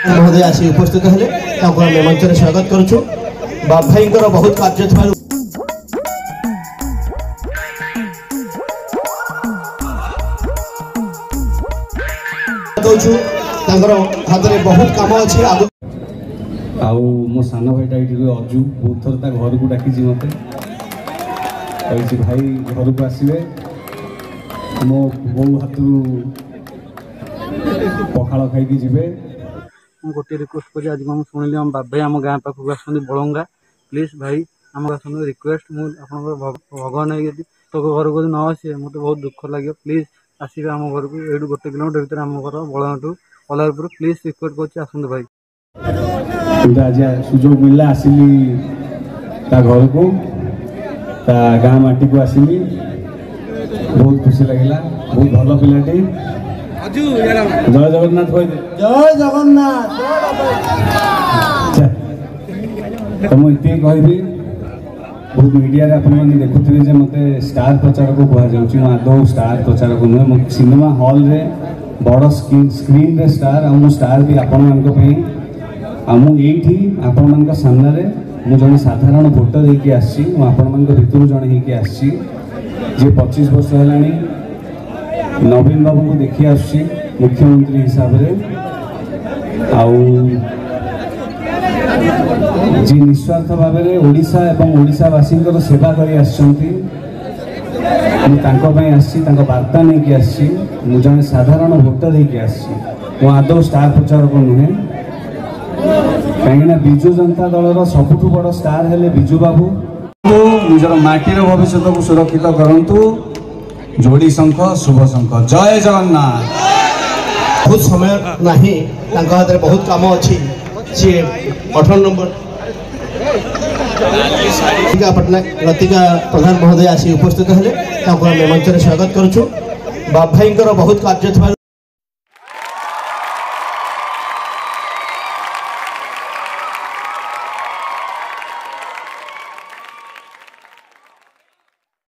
महोदय आसी उपस्थित हेले मंच में स्वागत करुछु। बाप भाई बहुत कार्य हाथ में बहुत कम अच्छे आउ मो सान भाईटा ये अजू बहुत थर घर को डाकी मत भाई घर को आसवे मो बो हाथ पखाड़ खाई जी गोटे रिक्वेस्ट कर आज मुझे शुणिली आम बाप भाई आम गाँ पाखक आस बलंगा प्लीज भाई आम आसने रिक्वेस्ट मुझे भगवान तो घर को न आसे मत बहुत दुख लगे प्लीज आसवे आम घर को ये 1 किलोमीटर भर आम घर बलंगा पलारपुर प्लीज रिक्वेस्ट कर भाई आज सुजोग मिलला आसिली ता घर को ता गाँ माटी को आसिली बहुत खुशी लगे बहुत भल पिलाटी जय जगन्नाथ जय जगन्नाथ तो मुझे कहबी बहुत मीडिया आपने देखुए मत स्टार प्रचारक कहुँ आदौ स्टार प्रचारक नुहे मो सिनेमा हॉल रे बड़ स्क्रीन रे स्टार आ स्टार भी आपण मुझे आपण सामने मुझे साधारण भोटर होकर आपण भितर जड़े होकर 25 वर्ष है नवीन बाबू को देखी आसुची मुख्यमंत्री हिसाब से जी निस्वार्थ भाव में ओडिशा एवं ओडिशावासी सेवा कर वार्ता नहीं आसी जड़े साधारण भोटर होकर आदौ स्टार प्रचारक नुहे कहीं विजु जनता दल सबुठ बड़ स्टार है विजु बाबू निजर माटीर भविष्य को सुरक्षित करंतु जोड़ी शंख शुभ शंख जय जगन्नाथ। बहुत समय नहीं हाथ में बहुत कम अच्छी सी 18 नंबर पटनायक लतिका प्रधान महोदय आसी उपस्थित हेले मंच में स्वागत करुछु। बाप भाई बहुत कार्य